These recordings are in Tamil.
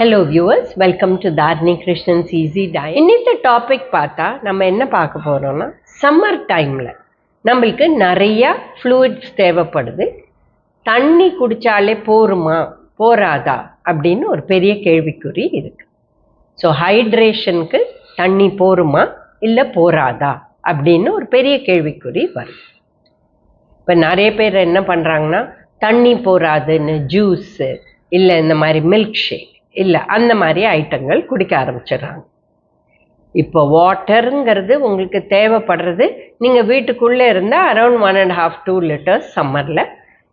Hello viewers, welcome to Dharani கிருஷ்ணன்ஸ் ஈஸி டயட். இன்னித்த டாபிக் பார்த்தா நம்ம என்ன பார்க்க போகிறோம்னா, சம்மர் டைமில் நம்மளுக்கு நிறையா ஃப்ளூயிட்ஸ் தேவைப்படுது. தண்ணி குடித்தாலே போருமா போராதா அப்படின்னு ஒரு பெரிய கேள்விக்குறி இருக்குது. ஸோ ஹைட்ரேஷனுக்கு தண்ணி போருமா இல்லை போராதா அப்படின்னு ஒரு பெரிய கேள்விக்குறி வருது. இப்போ நிறைய பேர் என்ன பண்ணுறாங்கன்னா, தண்ணி போராதுன்னு ஜூஸு இல்லை இந்த மாதிரி மில்க் ஷேக் இல்லை அந்த மாதிரி ஐட்டங்கள் குடிக்க ஆரம்பிச்சிடுறாங்க. இப்போ வாட்டருங்கிறது உங்களுக்கு தேவைப்படுறது, நீங்கள் வீட்டுக்குள்ளே இருந்தால் அரௌண்ட் 1.5-2 liters சம்மரில்.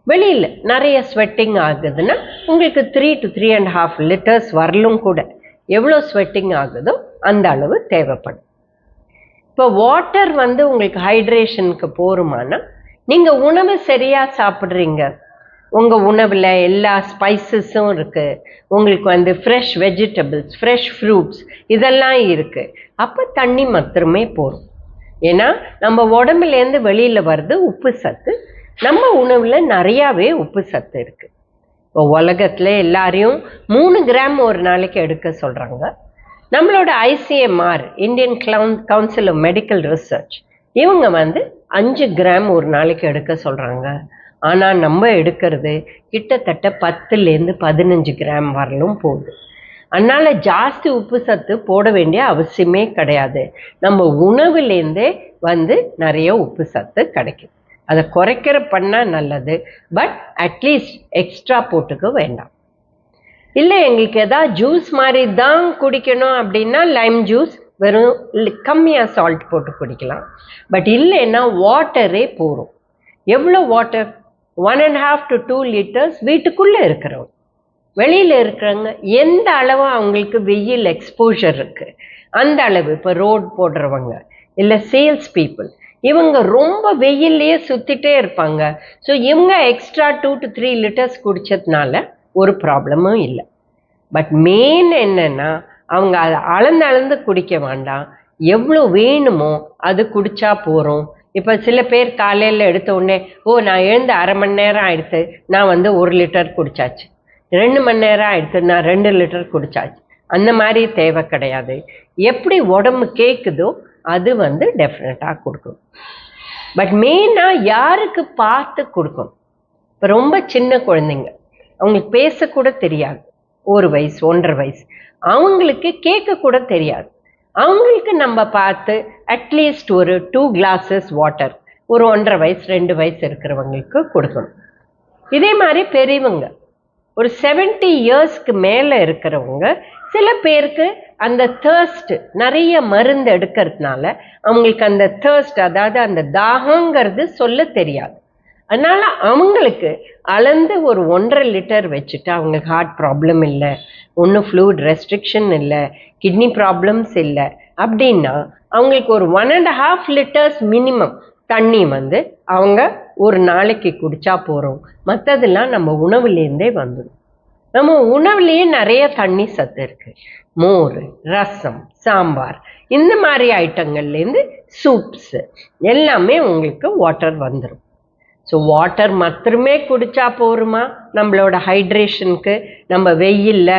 வெளியில் நிறைய ஸ்வெட்டிங் ஆகுதுன்னா உங்களுக்கு 3 to 3.5 liters வரலும் கூட. எவ்வளோ ஸ்வெட்டிங் ஆகுதோ அந்த அளவு தேவைப்படும். இப்போ வாட்டர் உங்களுக்கு ஹைட்ரேஷனுக்கு போருமானா, நீங்கள் உணவு சரியாக சாப்பிட்றீங்க, உங்கள் உணவில் எல்லா ஸ்பைசஸும் இருக்குது, உங்களுக்கு ஃப்ரெஷ் வெஜிடபிள்ஸ், ஃப்ரெஷ் ஃப்ரூட்ஸ் இதெல்லாம் இருக்குது, அப்போ தண்ணி மாத்திரமே போகும். ஏன்னா நம்ம உடம்புலேருந்து வெளியில் வர்றது உப்பு சத்து. நம்ம உணவில் நிறையாவே உப்பு சத்து இருக்குது. இப்போ உலகத்தில் எல்லாரையும் 3 கிராம் ஒரு நாளைக்கு எடுக்க சொல்கிறாங்க. நம்மளோட ICMR, Indian Council of Medical Research, இவங்க 5 கிராம் ஒரு நாளைக்கு எடுக்க சொல்கிறாங்க. ஆனால் நம்ம எடுக்கிறது கிட்டத்தட்ட 10லேருந்து 15 கிராம் வரலும் போகுது. அதனால் ஜாஸ்தி உப்பு சத்து போட வேண்டிய அவசியமே கிடையாது. நம்ம உணவுலேருந்தே நிறைய உப்பு சத்து கிடைக்கும். அதை குறைக்கிற பண்ணால் நல்லது. பட் அட்லீஸ்ட் எக்ஸ்ட்ரா போட்டுக்க வேண்டாம். இல்லை எங்களுக்கு எதாவது ஜூஸ் மாதிரி தான் குடிக்கணும் அப்படின்னா லைம் ஜூஸ் வெறும் கம்மியாக சால்ட் போட்டு குடிக்கலாம். பட் இல்லைன்னா வாட்டரே போகும். எவ்வளோ வாட்டர்? 1.5 to 2 liters வீட்டுக்குள்ளே இருக்கிறவங்க. வெளியில் இருக்கிறவங்க எந்த அளவு அவங்களுக்கு வெயில் எக்ஸ்போஷர் இருக்குது அந்த அளவு. இப்போ ரோட் போடுறவங்க இல்லை சேல்ஸ் பீப்புள், இவங்க ரொம்ப வெயிலே சுற்றிட்டே இருப்பாங்க. ஸோ இவங்க எக்ஸ்ட்ரா 2 to 3 liters குடித்ததுனால ஒரு ப்ராப்ளமும் இல்லை. பட் மெயின் என்னென்னா, அவங்க அதை அளந்து குடிக்க வேண்டாம். எவ்வளோ வேணுமோ அது குடித்தா போகிறோம். இப்போ சில பேர் காலையில் எடுத்த உடனே, நான் எழுந்து அரை மணி நேரம் ஆகிடுத்து, நான் 1 லிட்டர் குடித்தாச்சு, 2 மணி நேரம் ஆகிடுத்து, நான் 2 லிட்டர் குடித்தாச்சு. அந்த மாதிரி தேவை கிடையாது. எப்படி உடம்பு கேட்குதோ அது டெஃபினட்டாக கொடுக்கணும். பட் மெயினாக யாருக்கு பார்த்து கொடுக்கணும்? இப்போ ரொம்ப சின்ன குழந்தைங்க, அவங்களுக்கு பேசக்கூட தெரியாது, 1 வயசு 1.5 வயசு, அவங்களுக்கு கேட்கக்கூட தெரியாது. அவங்களுக்கு நம்ம பார்த்து அட்லீஸ்ட் ஒரு 2 glasses வாட்டர் ஒரு 1.5 வயசு 2 வயசு இருக்கிறவங்களுக்கு கொடுக்கணும். இதே மாதிரி பெரியவங்க ஒரு 70 இயர்ஸ்க்கு மேலே இருக்கிறவங்க, சில பேருக்கு அந்த தேர்ஸ்ட் நிறைய மருந்து எடுக்கிறதுனால அவங்களுக்கு அந்த தேர்ஸ்ட், அதாவது அந்த தாகங்கிறது சொல்ல தெரியாது. அதனால் அவங்களுக்கு அளந்து ஒரு 1.5 லிட்டர் வச்சுட்டு, அவங்களுக்கு ஹார்ட் ப்ராப்ளம் இல்லை, ஒன்றும் ஃப்ளூயிட் ரெஸ்ட்ரிக்ஷன் இல்லை, கிட்னி ப்ராப்ளம்ஸ் இல்லை அப்படின்னா அவங்களுக்கு ஒரு 1.5 liters மினிமம் தண்ணி அவங்க ஒரு நாளைக்கு குடித்தா போகிறோம். மற்றதெல்லாம் நம்ம உணவுலேருந்தே வந்துடும். நம்ம உணவுலேயே நிறைய தண்ணி சத்து இருக்குது. மோர், ரசம், சாம்பார் இந்த மாதிரி ஐட்டங்கள்லேருந்து சூப்ஸு எல்லாமே உங்களுக்கு வாட்டர் வந்துடும். ஸோ வாட்டர் மாத்திரமே குடித்தா போருமா நம்மளோட ஹைட்ரேஷனுக்கு? நம்ம வெயிலில்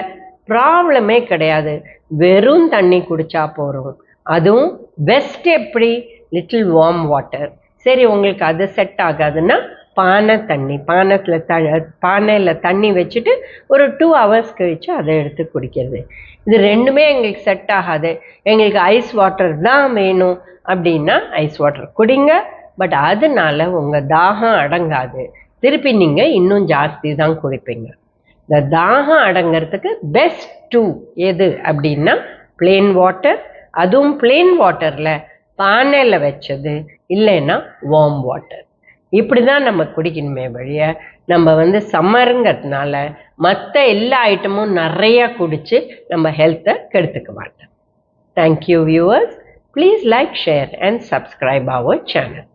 ப்ராப்ளமே கிடையாது, வெறும் தண்ணி குடித்தா போகிறோம். அதுவும் பெஸ்ட் எப்படி? Little warm water. சரி, உங்களுக்கு அது செட் ஆகாதுன்னா பானை தண்ணி, பானையில் தண்ணி வச்சுட்டு ஒரு 2 hours கழித்து அதை எடுத்து குடிக்கிறது. இது ரெண்டுமே எங்களுக்கு செட் ஆகாது, எங்களுக்கு ஐஸ் வாட்டர் தான் வேணும் அப்படின்னா ஐஸ் வாட்டர் குடிங்க. பட் அதனால உங்கள் தாகம் அடங்காது, திருப்பி நீங்கள் இன்னும் ஜாஸ்தி தான் குடிப்பீங்க. இந்த தாகம் அடங்கிறதுக்கு பெஸ்ட் எது அப்படின்னா பிளெயின் வாட்டர். அதுவும் பிளெயின் வாட்டரில் பானையில் வச்சது, இல்லைன்னா வார்ம் வாட்டர். இப்படி தான் நம்ம குடிக்கணுமே வழிய நம்ம சம்மருங்கிறதுனால மற்ற எல்லா ஐட்டமும் நிறையா குடித்து நம்ம ஹெல்த்தை கெடுத்துக்க மாட்டோம். Thank you viewers. Please like, share and subscribe our channel.